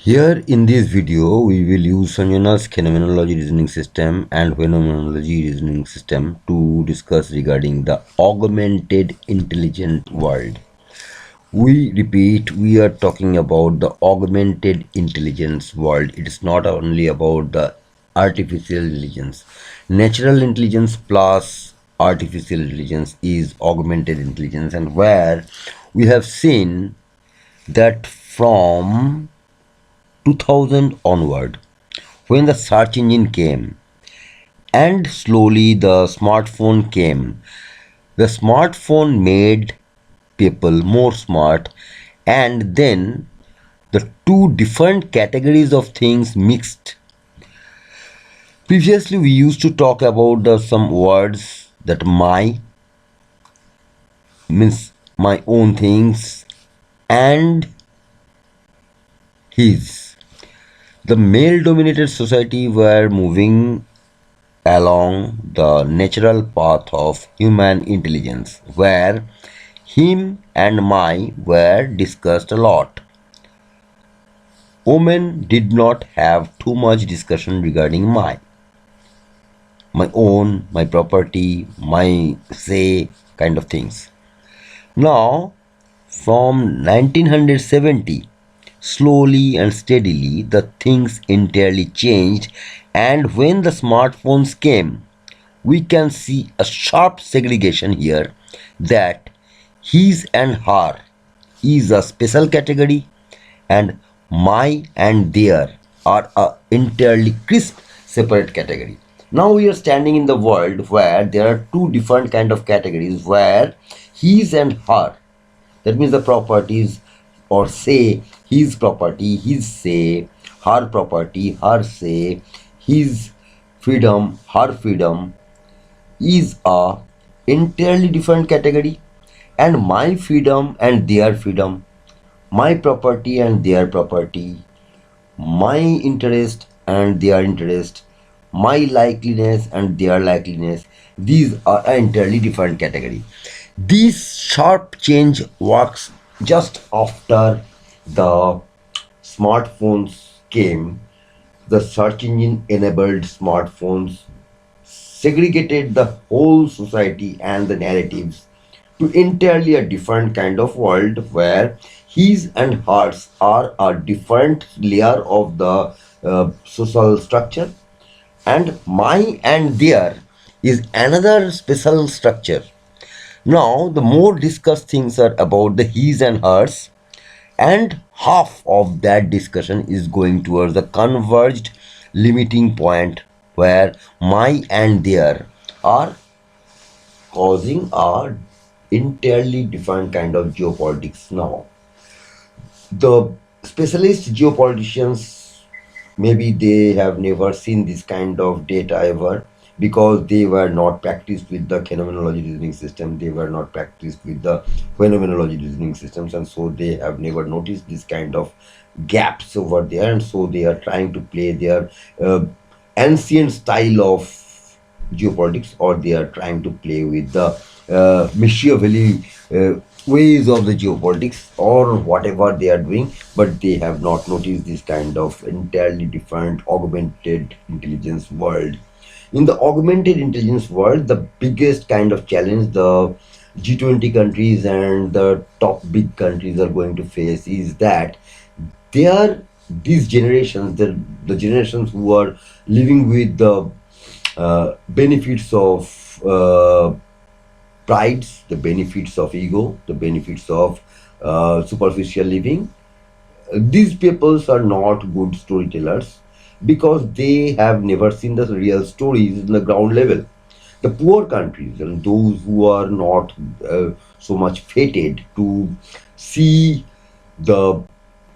Here in this video, we will use Sanjana's Qhenomenology reasoning system and Phenomenology reasoning system to discuss regarding the augmented intelligent world. We repeat, we are talking about the augmented intelligence world. It is not only about the artificial intelligence. Natural intelligence plus artificial intelligence is augmented intelligence, and where we have seen that from 2000 onward, when the search engine came and slowly the smartphone came, the smartphone made people more smart, and then the two different categories of things mixed. Previously, we used to talk about some words that my means my own things and his. The male dominated society were moving along the natural path of human intelligence, where him and my were discussed a lot. Women did not have too much discussion regarding my own, my property, my say kind of things. Now, from 1970, slowly and steadily, the things entirely changed, and when the smartphones came, we can see a sharp segregation here that his and her is a special category, and my and their are a entirely crisp separate category. Now we are standing in the world where there are two different kind of categories, where his and her, that means the properties, or say his property, his say, her property, her say, his freedom, her freedom, is a entirely different category, and my freedom and their freedom, my property and their property, my interest and their interest, my likeliness and their likeliness, these are an entirely different category. This sharp change works just after the smartphones came. The search engine enabled smartphones segregated the whole society and the narratives to entirely a different kind of world, where his and hers are a different layer of the social structure, and my and their is another special structure. Now, the more discussed things are about the his and hers, and half of that discussion is going towards the converged limiting point, where my and their are causing a entirely different kind of geopolitics. Now, the specialist geopoliticians, maybe they have never seen this kind of data ever, because they were not practiced with the phenomenology reasoning system, they were not practiced with the phenomenology reasoning systems, and so they have never noticed this kind of gaps over there, and so they are trying to play their ancient style of geopolitics, or they are trying to play with the Machiavelli ways of the geopolitics, or whatever they are doing, but they have not noticed this kind of entirely different augmented intelligence world. In the augmented intelligence world, the biggest kind of challenge the G20 countries and the top big countries are going to face is that they are these generations, the generations who are living with the benefits of prides, the benefits of ego, the benefits of superficial living. These peoples are not good storytellers, because they have never seen the real stories in the ground level. The poor countries and those who are not so much fated to see the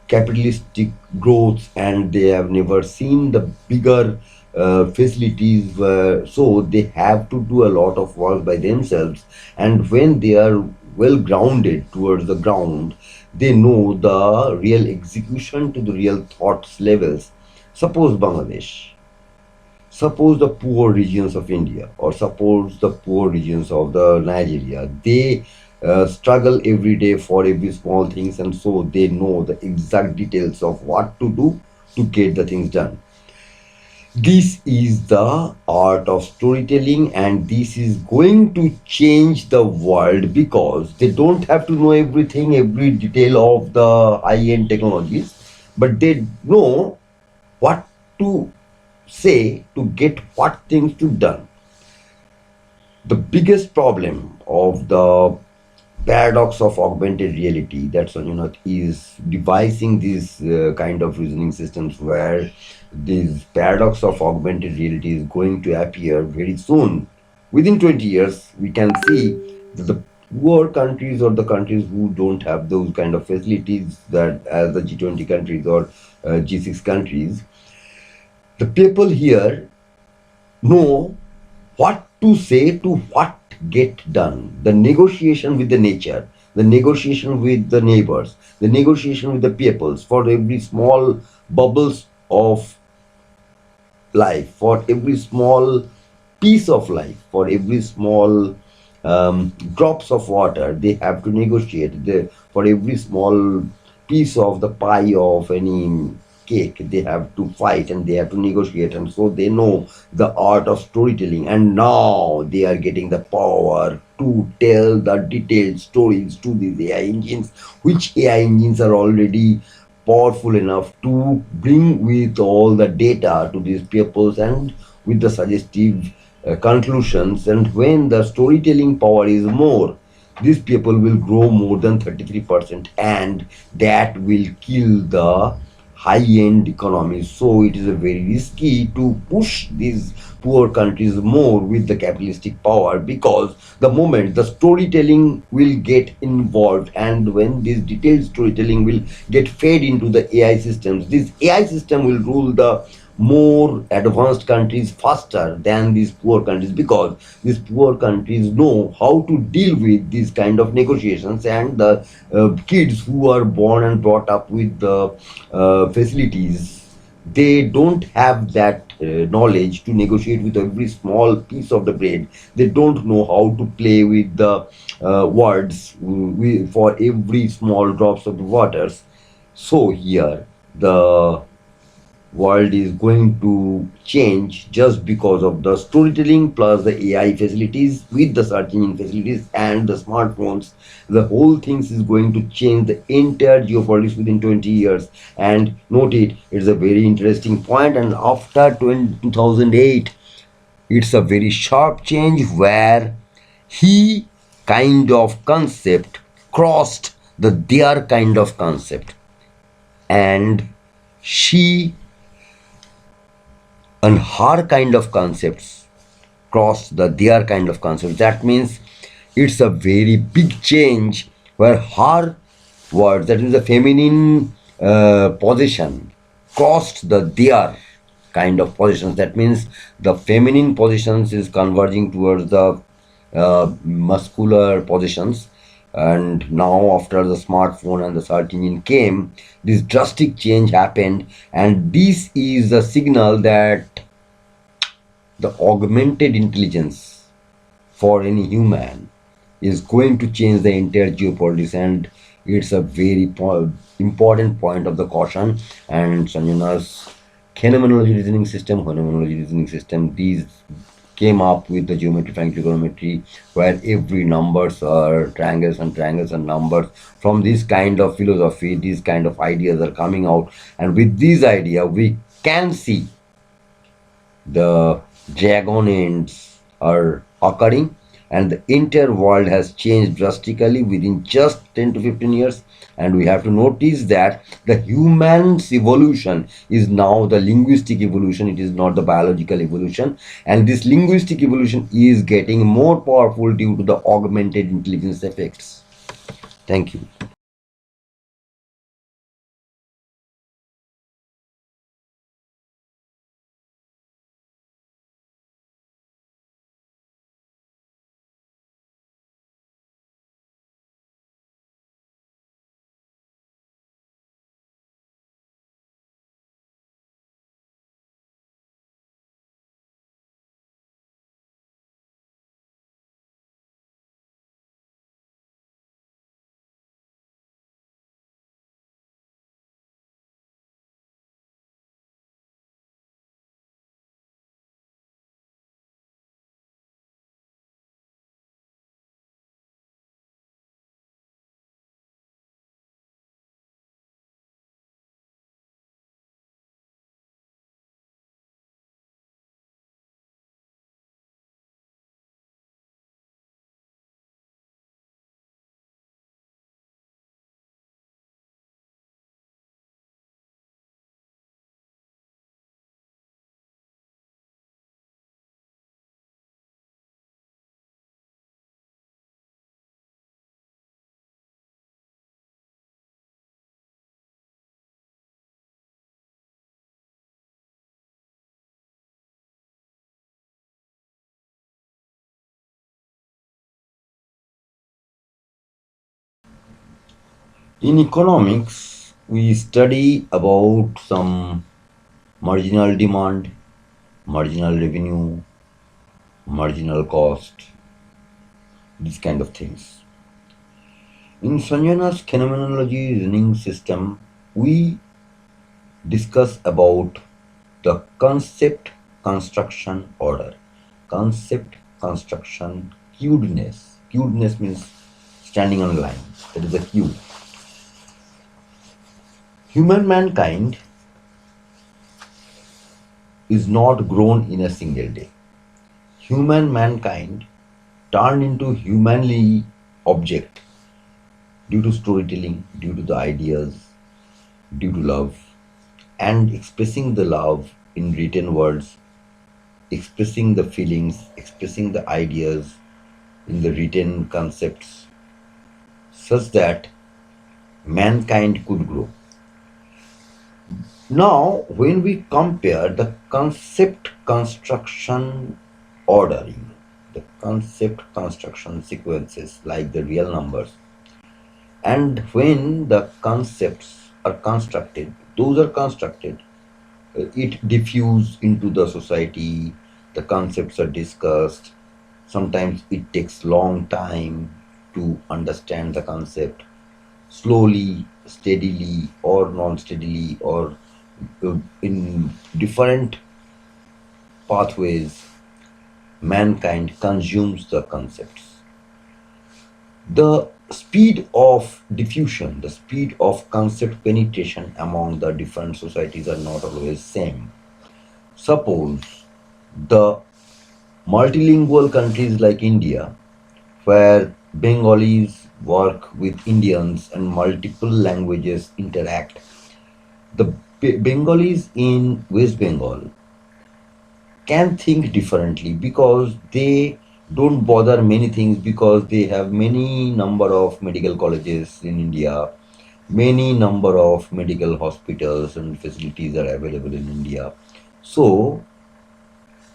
capitalistic growth, and they have never seen the bigger facilities, so they have to do a lot of work by themselves, and when they are well grounded towards the ground, they know the real execution to the real thoughts levels. Suppose Bangladesh, suppose the poor regions of India, or suppose the poor regions of the Nigeria, they struggle every day for every small things, and so they know the exact details of what to do to get the things done. This is the art of storytelling, and this is going to change the world because they don't have to know everything, every detail of the high-end technologies, but they know what to say to get what things to done. The biggest problem of the paradox of augmented reality, that's is devising these kind of reasoning systems where this paradox of augmented reality is going to appear very soon. Within 20 years we can see that the poor countries or the countries who don't have those kind of facilities, that as the G20 countries or G6 countries, the people here know what to say to what get done. The negotiation with the nature, the negotiation with the neighbors, the negotiation with the peoples for every small bubbles of life, for every small piece of life, for every small drops of water, they have to negotiate. For every small piece of the pie of any cake, they have to fight and they have to negotiate. And so they know the art of storytelling. And now they are getting the power to tell the detailed stories to these AI engines, which AI engines are already powerful enough to bring with all the data to these peoples and with the suggestive conclusions. And when the storytelling power is more, these people will grow more than 33%, and that will kill the high-end economies. So it is a very risky to push these poor countries more with the capitalistic power, because the moment the storytelling will get involved, and when this detailed storytelling will get fed into the AI systems, this AI system will rule the more advanced countries faster than these poor countries, because these poor countries know how to deal with these kind of negotiations. And the kids who are born and brought up with the facilities, they don't have that knowledge to negotiate with every small piece of the bread. They don't know how to play with the words for every small drops of the waters. So here the world is going to change just because of the storytelling plus the AI facilities with the search engine facilities and the smartphones. The whole things is going to change the entire geopolitics within 20 years. And note it, it's a very interesting point. And after 2008, it's a very sharp change where he kind of concept crossed the their kind of concept, and she and her kind of concepts cross the their kind of concepts. That means it's a very big change where her words, that is the feminine position, crossed the their kind of positions. That means the feminine positions is converging towards the muscular positions. And now after the smartphone and the search engine came, this drastic change happened, and this is a signal that the augmented intelligence for any human is going to change the entire geopolitics. And it's a very important point of the caution. And Sanjana's phenomenology reasoning system, these came up with the geometry, Frank trigonometry, where every numbers are triangles and triangles and numbers. From this kind of philosophy, these kind of ideas are coming out, and with these idea we can see the dragon ends are occurring, and the entire world has changed drastically within just 10 to 15 years. And we have to notice that the human's evolution is now the linguistic evolution, it is not the biological evolution. And this linguistic evolution is getting more powerful due to the augmented intelligence effects. Thank you. In economics, we study about some marginal demand, marginal revenue, marginal cost, these kind of things. In Sanjana's Phenomenology reasoning system, we discuss about the concept construction order. Concept construction queuedness. Queuedness means standing on line. That is a queue. Human mankind is not grown in a single day. Human mankind turned into humanly object due to storytelling, due to the ideas, due to love, and expressing the love in written words, expressing the feelings, expressing the ideas in the written concepts, such that mankind could grow. Now, when we compare the concept construction ordering, the concept construction sequences like the real numbers, and when the concepts are constructed, those are constructed, it diffuse into the society, the concepts are discussed. Sometimes it takes long time to understand the concept, slowly, steadily, or non-steadily, or in different pathways, mankind consumes the concepts. The speed of diffusion, the speed of concept penetration among the different societies are not always same. Suppose the multilingual countries like India, where Bengalis work with Indians and multiple languages interact, the Bengalis in West Bengal can think differently because they don't bother many things, because they have many number of medical colleges in India, many number of medical hospitals and facilities are available in India. So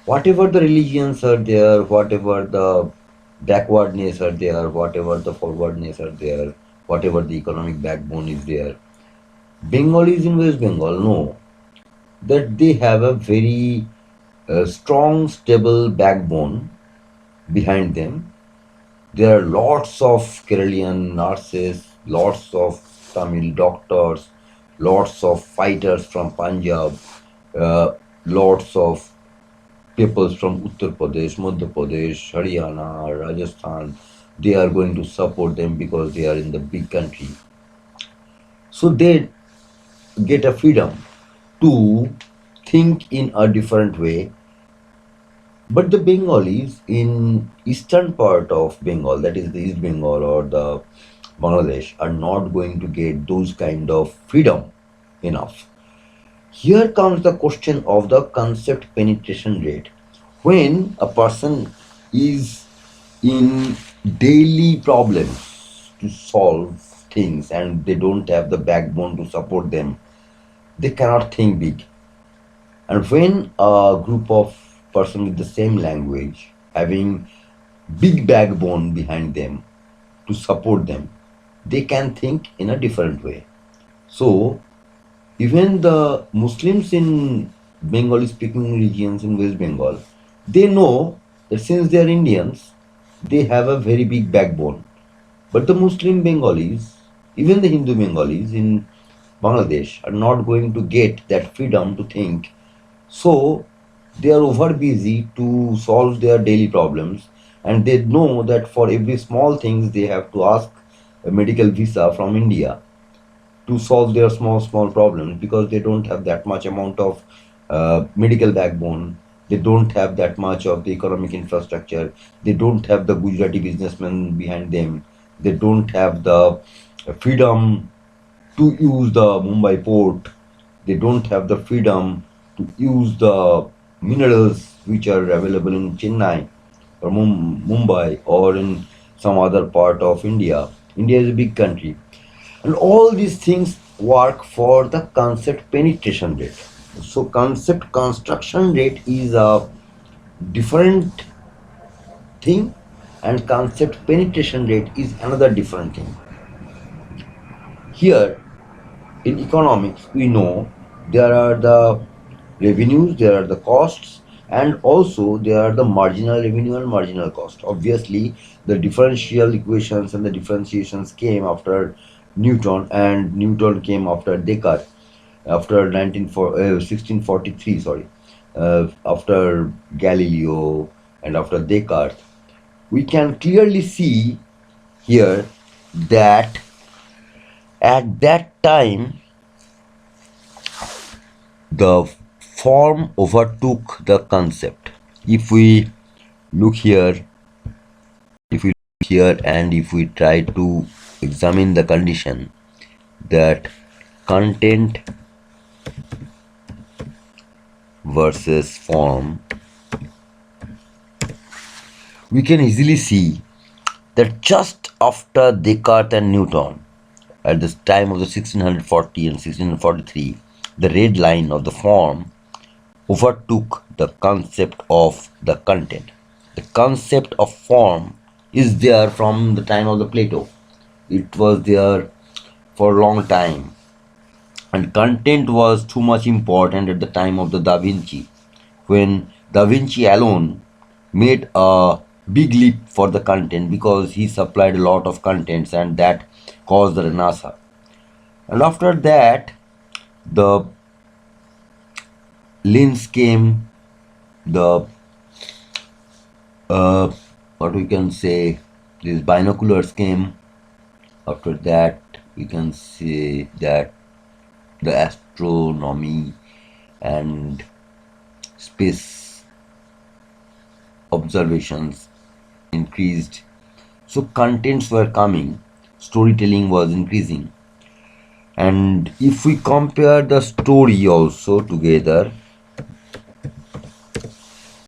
whatever the religions are there, whatever the backwardness are there, whatever the forwardness are there, whatever the economic backbone is there, Bengalis in West Bengal know that they have a very strong, stable backbone behind them. There are lots of Keralian nurses, lots of Tamil doctors, lots of fighters from Punjab, lots of peoples from Uttar Pradesh, Madhya Pradesh, Haryana, Rajasthan. They are going to support them because they are in the big country. So they get a freedom to think in a different way. But the Bengalis in eastern part of Bengal, that is the East Bengal or the Bangladesh, are not going to get those kind of freedom enough. Here comes the question of the concept penetration rate. When a person is in daily problems to solve things and they don't have the backbone to support them, they cannot think big. And when a group of person with the same language having big backbone behind them to support them, they can think in a different way. So even the Muslims in Bengali speaking regions in West Bengal, they know that since they are Indians, they have a very big backbone. But the Muslim Bengalis, even the Hindu Bengalis in Bangladesh, are not going to get that freedom to think. So they are over busy to solve their daily problems, and they know that for every small things they have to ask a medical visa from India to solve their small problems, because they don't have that much amount of medical backbone. They don't have that much of the economic infrastructure. They don't have the Gujarati businessmen behind them. They don't have the freedom to use the Mumbai port. They don't have the freedom to use the minerals which are available in Chennai or Mumbai or in some other part of India. India is a big country. And all these things work for the concept penetration rate. So concept construction rate is a different thing, and concept penetration rate is another different thing. Here in economics, we know there are the revenues, there are the costs, and also there are the marginal revenue and marginal cost. Obviously, the differential equations and the differentiations came after Newton, and Newton came after Descartes, after 1643, sorry, after Galileo and after Descartes. We can clearly see here that at that time the form overtook the concept. If we look here, and if we try to examine the condition that content versus form, we can easily see that just after Descartes and Newton, at the time of the 1640 and 1643, the red line of the form overtook the concept of the content. The concept of form is there from the time of the Plato. It was there for a long time, and content was too much important at the time of the Da Vinci, when Da Vinci alone made a big leap for the content because he supplied a lot of contents, and that caused the Renaissance. And after that, the lens came, the what we can say, these binoculars came. After that, we can say that the astronomy and space observations increased. So contents were coming, storytelling was increasing. And if we compare the story also together,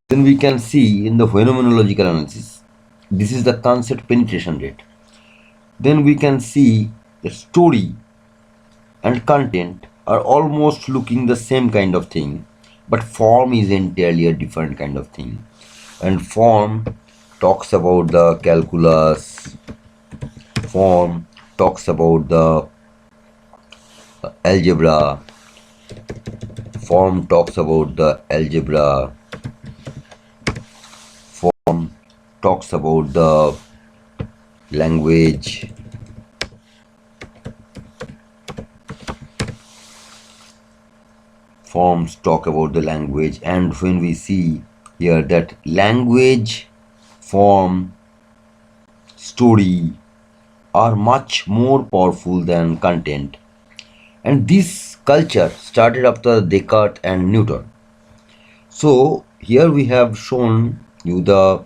then we can see in the phenomenological analysis, this is the concept penetration rate. Then we can see the story and content are almost looking the same kind of thing, but form is entirely a different kind of thing. And form talks about the calculus, form talks about the algebra, form talks about the algebra, form talks about the language, forms talk about the language. And when we see here that language, form, story are much more powerful than content, and this culture started after Descartes and Newton. So here we have shown you the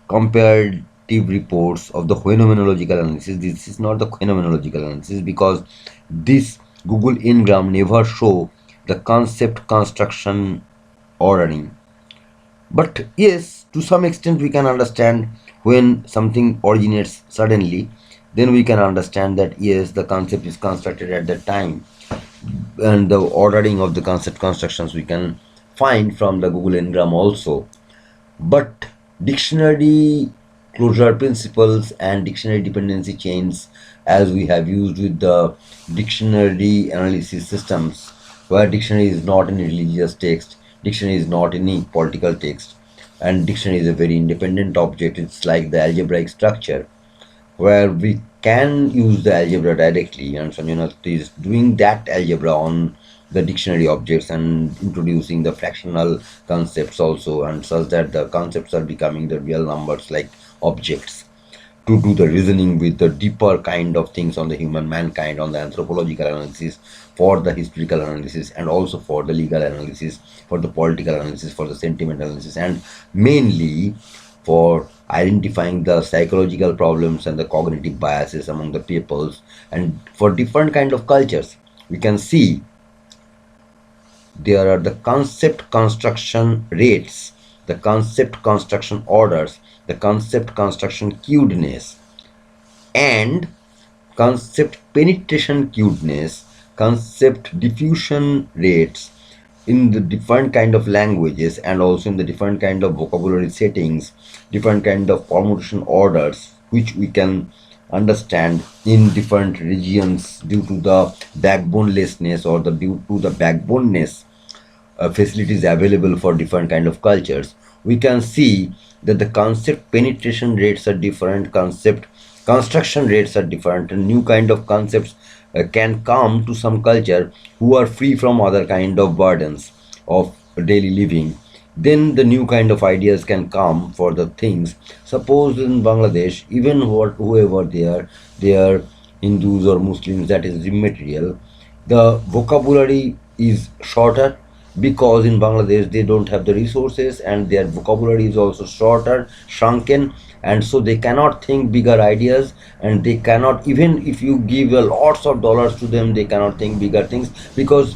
comparative reports of the phenomenological analysis. This is not the phenomenological analysis because this Google Ngram never show the concept construction ordering. But yes, to some extent we can understand when something originates suddenly, then we can understand that yes, the concept is constructed at that time, and the ordering of the concept constructions we can find from the Google Ngram also. But dictionary closure principles and dictionary dependency chains, as we have used with the dictionary analysis systems, where dictionary is not any religious text, dictionary is not any political text, and dictionary is a very independent object. It's like the algebraic structure where we can use the algebra directly, and Sanjana is doing that algebra on the dictionary objects and introducing the fractional concepts also, and such that the concepts are becoming the real numbers like objects, to do the reasoning with the deeper kind of things on the human mankind, on the anthropological analysis, for the historical analysis, and also for the legal analysis, for the political analysis, for the sentiment analysis, and mainly for identifying the psychological problems and the cognitive biases among the peoples, and for different kind of cultures. We can see there are the concept construction rates, the concept construction orders, the concept construction queuedness, and concept penetration queuedness, concept diffusion rates in the different kind of languages, and also in the different kind of vocabulary settings, different kind of permutation orders, which we can understand in different regions due to the backbonelessness or the due to the backboneness facilities available for different kind of cultures. We can see that the concept penetration rates are different, concept construction rates are different, and new kind of concepts can come to some culture who are free from other kind of burdens of daily living. Then the new kind of ideas can come for the things. Suppose in Bangladesh, even whoever they are Hindus or Muslims, that is immaterial. The vocabulary is shorter because in Bangladesh they don't have the resources and their vocabulary is also shorter, shrunken, and so they cannot think bigger ideas, and they cannot, even if you give lots of dollars to them, they cannot think bigger things because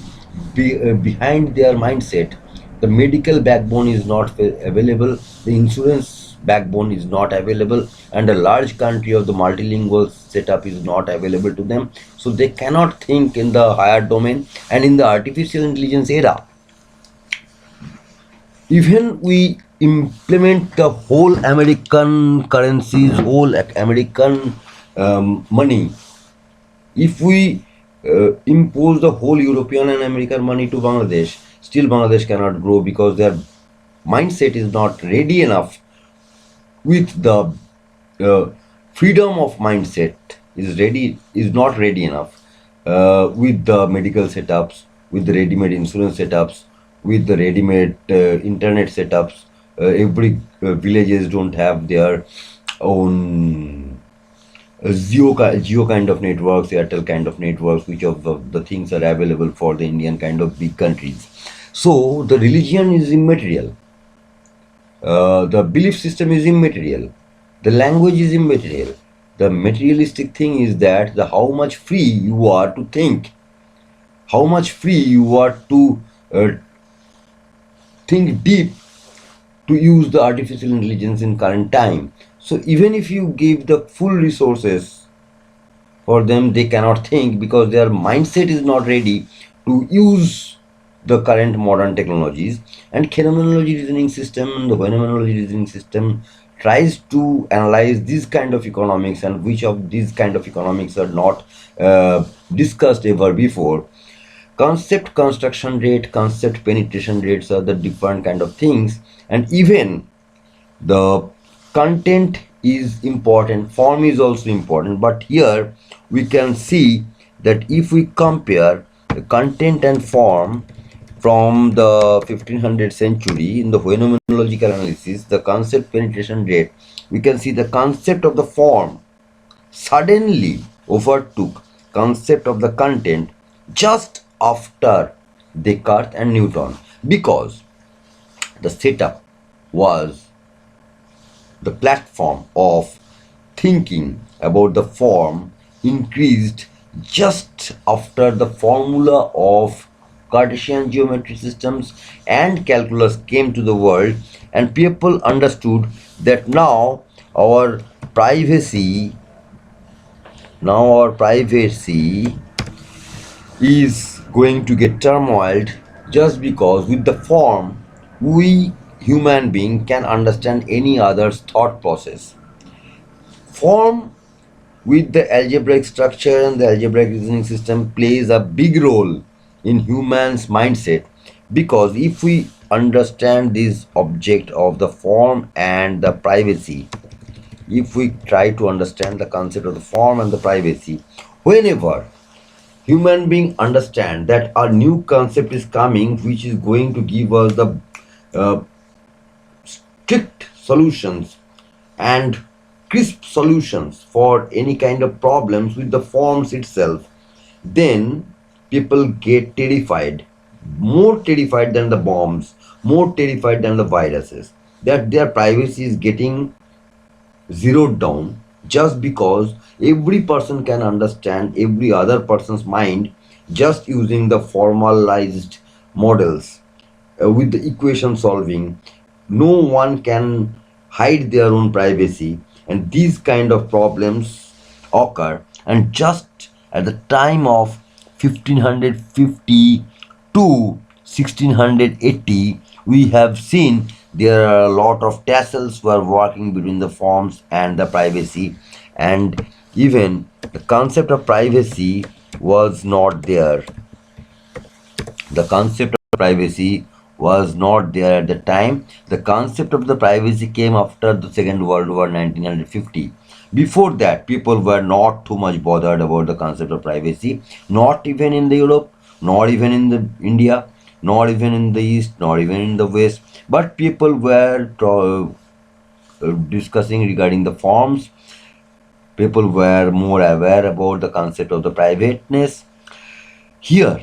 behind their mindset the medical backbone is not available, the insurance backbone is not available, and a large country of the multilingual setup is not available to them, so they cannot think in the higher domain. And in the artificial intelligence era, even we implement the whole American currencies, whole American money, if we impose the whole European and American money to Bangladesh, still Bangladesh cannot grow because their mindset is not ready enough with the freedom of mindset is not ready enough with the medical setups, with the ready-made insurance setups, with the ready-made internet setups. Every villages don't have their own Geo kind of networks, Airtel kind of networks, which of the things are available for the Indian kind of big countries. So the religion is immaterial, the belief system is immaterial, the language is immaterial. The materialistic thing is that the how much free you are to think, how much free you are to think deep, to use the artificial intelligence in current time. So even if you give the full resources for them, they cannot think because their mindset is not ready to use the current modern technologies. And Qhenomenology reasoning system and the Phenomenology reasoning system tries to analyze this kind of economics and which of these kind of economics are not discussed ever before. Concept construction rate, concept penetration rates are the different kind of things, and even the content is important, form is also important. But here we can see that if we compare the content and form from the 1500 century in the phenomenological analysis, the concept penetration rate, we can see the concept of the form suddenly overtook concept of the content just after Descartes and Newton, because the setup was the platform of thinking about the form increased just after the formula of Cartesian geometry systems and calculus came to the world, and people understood that our privacy privacy is going to get turmoiled, just because with the form we human being can understand any other's thought process. Form with the algebraic structure and the algebraic reasoning system plays a big role in humans mindset, because if we understand this object of the form and the privacy, if we try to understand the concept of the form and the privacy, whenever human being understand that a new concept is coming which is going to give us the uh, strict solutions and crisp solutions for any kind of problems with the forms itself, then people get terrified, more terrified than the bombs, more terrified than the viruses, that their privacy is getting zeroed down, just because every person can understand every other person's mind just using the formalized models with the equation solving. No one can hide their own privacy, and these kind of problems occur. And just at the time of 1550 to 1680, we have seen there are a lot of tassels were working between the forms and the privacy, and even the concept of privacy was not there. The concept of privacy was not there at the time. The concept of the privacy came after the Second World War 1950. Before that, people were not too much bothered about the concept of privacy, not even in the Europe, not even in the India, not even in the East, not even in the West, but people were discussing regarding the forms. People were more aware about the concept of the privateness. Here,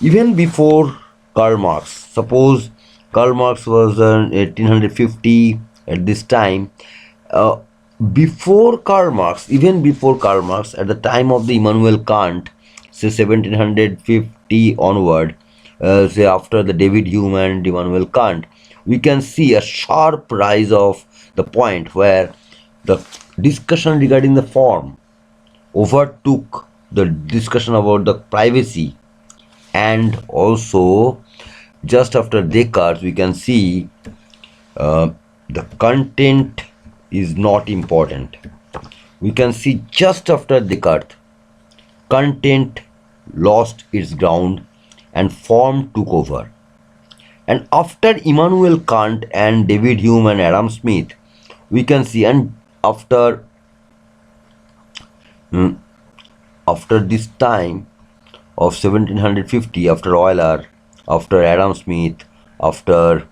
even before Karl Marx, suppose Karl Marx was in 1850 at this time, uh, before Karl Marx, even before Karl Marx, at the time of the Immanuel Kant, say 1750 onward, say after the David Hume and Immanuel Kant, we can see a sharp rise of the point where the discussion regarding the form overtook the discussion about the privacy. And also, just after Descartes, we can see the content is not important. We can see just after Descartes, content lost its ground and form took over. And after Immanuel Kant and David Hume and Adam Smith, we can see, and after this time of 1750, after Euler, after Adam Smith, after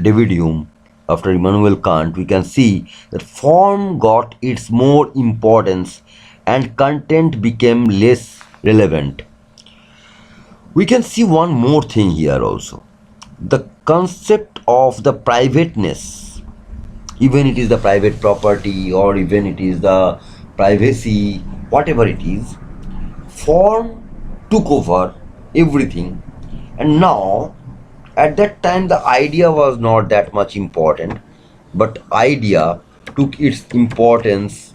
David Hume, after Immanuel Kant, we can see that form got its more importance and content became less relevant. We can see one more thing here also. The concept of the privateness, even it is the private property or even it is the privacy, whatever it is, form took over everything. And now, at that time, the idea was not that much important, but idea took its importance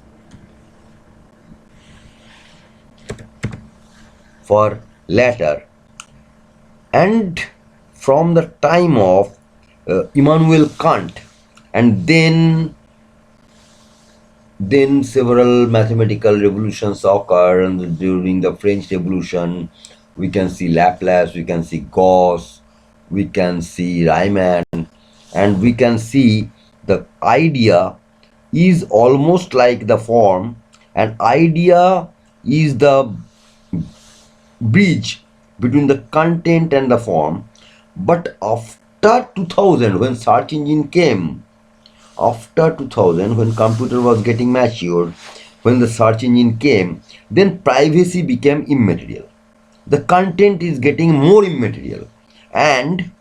for later. And from the time of Immanuel Kant, and then several mathematical revolutions occur, and during the French Revolution, we can see Laplace, we can see Gauss, we can see Riemann, and we can see the idea is almost like the form, and idea is the bridge between the content and the form. But after 2000, when search engine came, after 2000, when computer was getting matured, when the search engine came, then privacy became immaterial. The content is getting more immaterial, and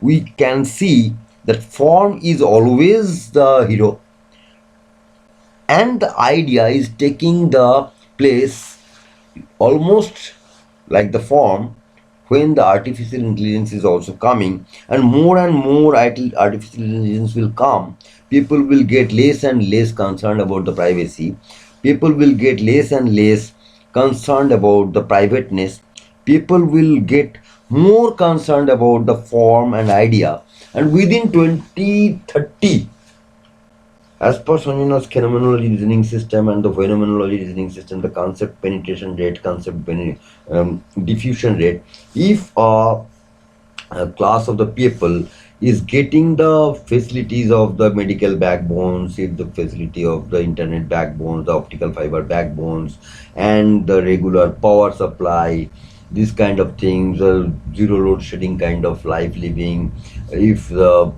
we can see that form is always the hero, and the idea is taking the place almost like the form. When the artificial intelligence is also coming and more artificial intelligence will come, people will get less and less concerned about the privacy. People will get less and less concerned about the privateness. People will get more concerned about the form and idea. And within 2030, as per Sonina's Qhenomenology reasoning system and the Phenomenology reasoning system, the concept penetration rate, diffusion rate, if a class of the people is getting the facilities of the medical backbones, if the facility of the internet backbones, the optical fiber backbones, and the regular power supply, these kind of things, zero load shedding kind of life living, if the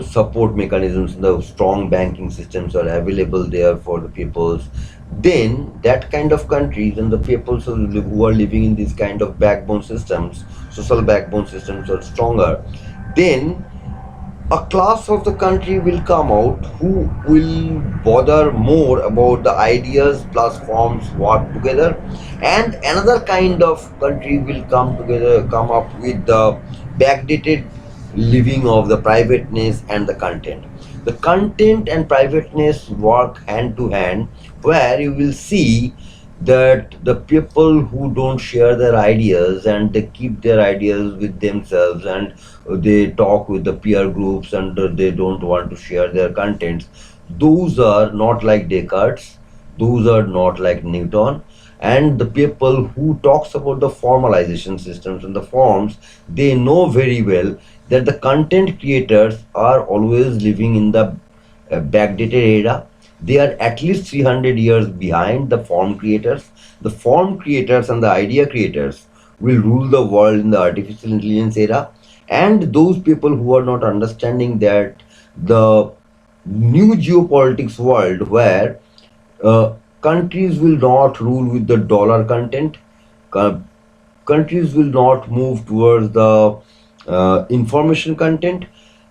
support mechanisms, the strong banking systems are available there for the peoples, then that kind of countries and the peoples who are living in these kind of backbone systems, social backbone systems are stronger, then a class of the country will come out who will bother more about the ideas plus forms work together, and another kind of country will come up with the backdated living of the privateness and the content. The content and privateness work hand to hand, where you will see that the people who don't share their ideas and they keep their ideas with themselves, and they talk with the peer groups, and they don't want to share their contents, those are not like Descartes. Those are not like Newton. And the people who talks about the formalization systems and the forms, they know very well that the content creators are always living in the backdated era. They are at least 300 years behind the form creators. The form creators and the idea creators will rule the world in the artificial intelligence era. And those people who are not understanding that the new geopolitics world where countries will not rule with the dollar content. Co- Countries will not move towards the information content.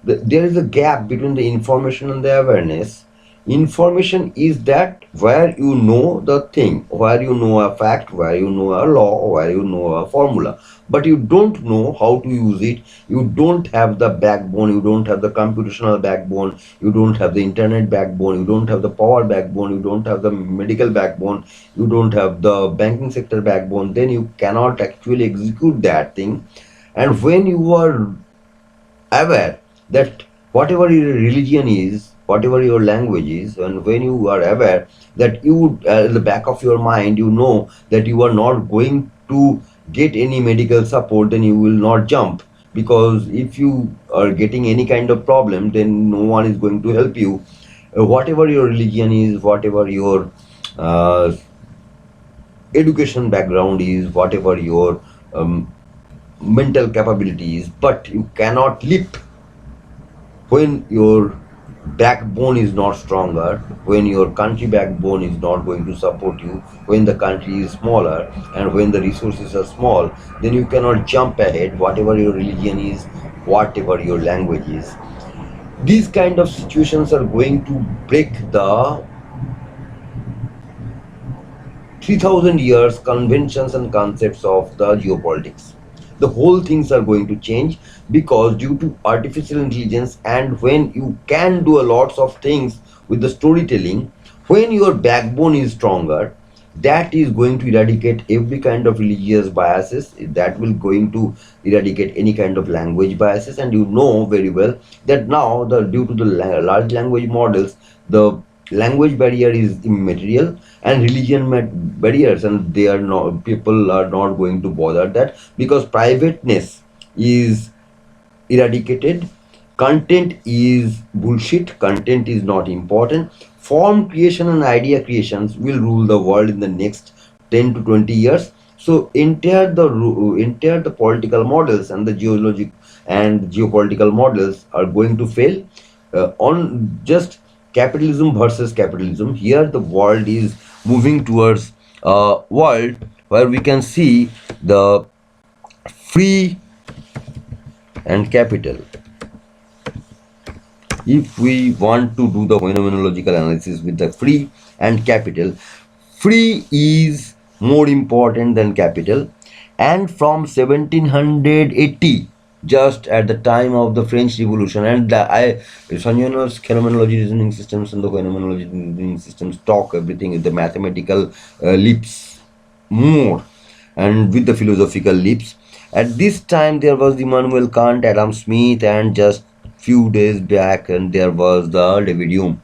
There is a gap between the information and the awareness. Information is that where you know the thing, where you know a fact, where you know a law, where you know a formula, but you don't know how to use it. You don't have the backbone, you don't have the computational backbone, you don't have the internet backbone, you don't have the power backbone, you don't have the medical backbone, you don't have the banking sector backbone. Then you cannot actually execute that thing. And when you are aware that whatever your religion is, whatever your language is, and when you are aware that you, at the back of your mind, you know that you are not going to get any medical support, then you will not jump. Because if you are getting any kind of problem, then no one is going to help you. Whatever your religion is, whatever your uh, education background is, whatever your mental capabilities, but you cannot leap when your backbone is not stronger, when your country backbone is not going to support you, when the country is smaller and when the resources are small, then you cannot jump ahead, whatever your religion is, whatever your language is. These kind of situations are going to break the 3000 years conventions and concepts of the geopolitics. The whole things are going to change because due to artificial intelligence, and when you can do a lots of things with the storytelling, when your backbone is stronger, that is going to eradicate every kind of religious biases, that will going to eradicate any kind of language biases. And you know very well that now the due to the large language models, the language barrier is immaterial, and religion barriers, and they are not, people are not going to bother that because privateness is eradicated. Content is bullshit, content is not important. Form creation and idea creations will rule the world in the next 10 to 20 years. So entire the political models and the geologic and geopolitical models are going to fail on just capitalism versus capitalism. Here the world is moving towards a world where we can see the free and capital. If we want to do the phenomenological analysis with the free and capital, free is more important than capital. And from 1780, just at the time of the French Revolution, and Sanjana's phenomenology reasoning systems and the phenomenology reasoning systems talk everything with the mathematical leaps more and with the philosophical leaps. At this time, there was Immanuel Kant, Adam Smith, and just few days back, and there was the David Hume.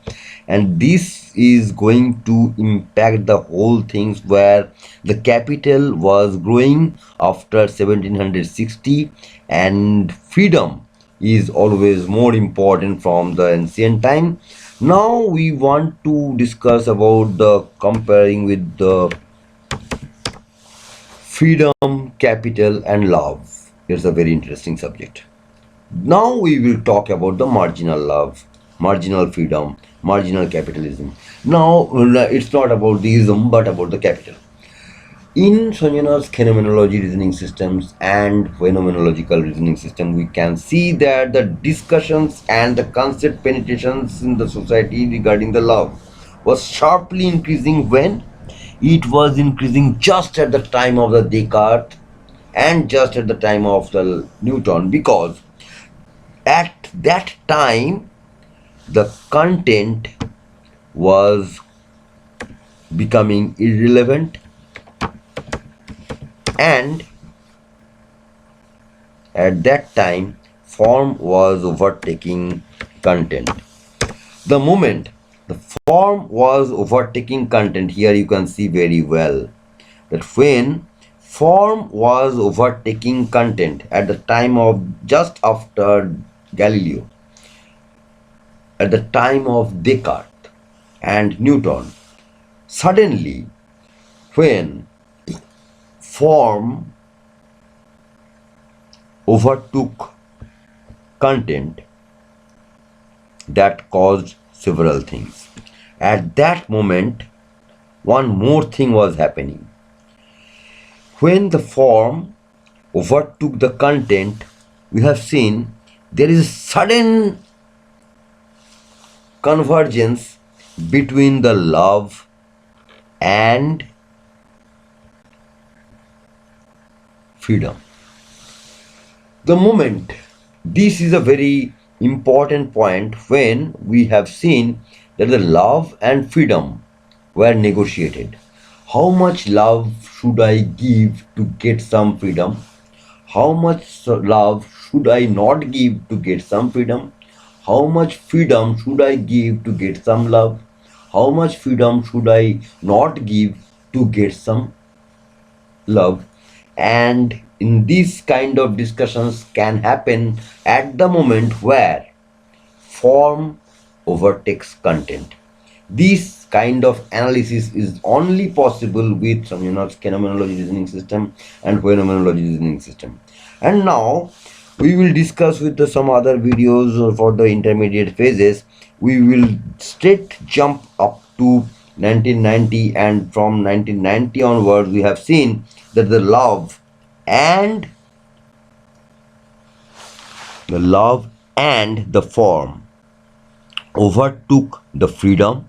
And this is going to impact the whole things where the capital was growing after 1760, and freedom is always more important from the ancient time. Now we want to discuss about the comparing with the freedom, capital, and love. Here's a very interesting subject. Now we will talk about the marginal love, marginal freedom, marginal capitalism. Now it's not about the ism but about the capital. In Sanjana's phenomenology reasoning systems and phenomenological reasoning system, we can see that the discussions and the concept penetrations in the society regarding the love was sharply increasing when it was increasing just at the time of the Descartes and just at the time of the Newton, because at that time the content was becoming irrelevant, and at that time form was overtaking content. The moment The form was overtaking content. Here you can see very well that when form was overtaking content at the time of just after Galileo, at the time of Descartes and Newton, suddenly when form overtook content, that caused several things. At that moment, one more thing was happening. When the form overtook the content, we have seen there is sudden convergence between the love and freedom. The moment, this is a very important point when we have seen that the love and freedom were negotiated. How much love should I give to get some freedom? How much love should I not give to get some freedom? How much freedom should I give to get some love? How much freedom should I not give to get some love? And in these kind of discussions can happen at the moment where form overtakes content. This kind of analysis is only possible with some phenomenology reasoning system and phenomenology reasoning system. And now we will discuss with some other videos for the intermediate phases. We will straight jump up to 1990, and from 1990 onwards we have seen that and the love and the form overtook the freedom,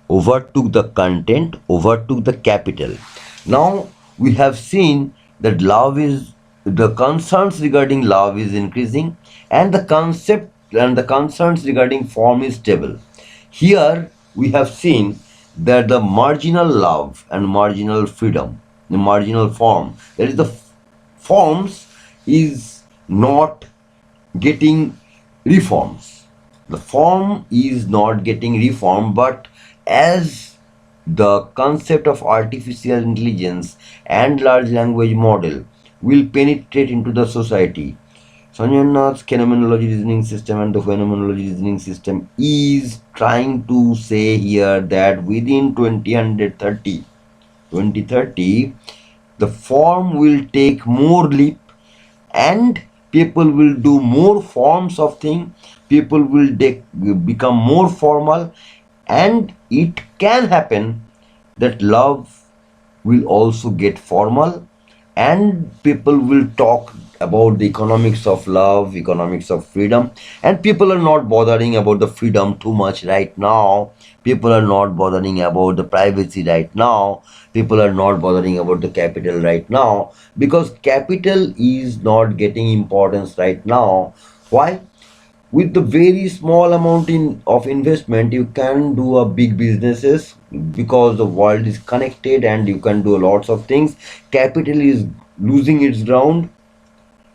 overtook the content, overtook the capital. Now we have seen that the concerns regarding love is increasing, and the concept and the concerns regarding form is stable. Here we have seen that the marginal love and marginal freedom, the marginal form, that is the forms is not getting reforms. The form is not getting reformed, but as the concept of artificial intelligence and large language model will penetrate into the society, Sanjay Nath's phenomenology reasoning system and the phenomenology reasoning system is trying to say here that within 2030, the form will take more leap, and people will do more forms of thing. People will become more formal, and it can happen that love will also get formal, and people will talk about the economics of love, economics of freedom, and people are not bothering about the freedom too much right now. People are not bothering about the privacy right now. People are not bothering about the capital right now, because capital is not getting importance right now. Why? With the very small amount of investment you can do a big businesses, because the world is connected and you can do lots of things. Capital is losing its ground.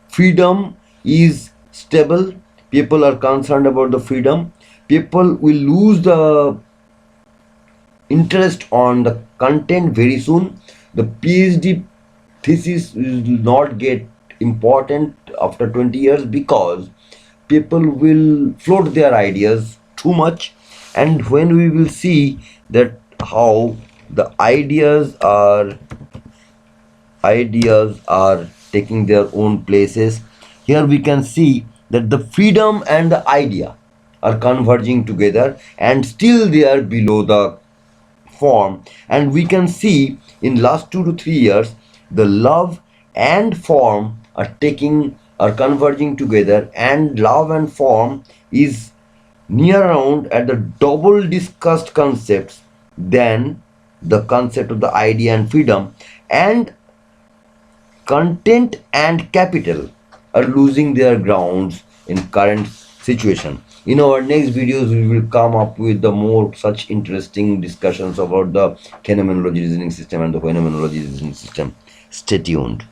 Freedom is stable. People are concerned about the freedom. People will lose the interest on the content very soon. The PhD thesis will not get important after 20 years, because people will float their ideas too much. And when we will see that how the ideas are taking their own places, here we can see that the freedom and the idea are converging together, and still they are below the form. And we can see in last 2 to 3 years the love and form are converging together, and love and form is near around at the double discussed concepts than the concept of the idea and freedom. And content and capital are losing their grounds in current situation. In our next videos we will come up with the more such interesting discussions about the phenomenology reasoning system and the phenomenology reasoning system. Stay tuned.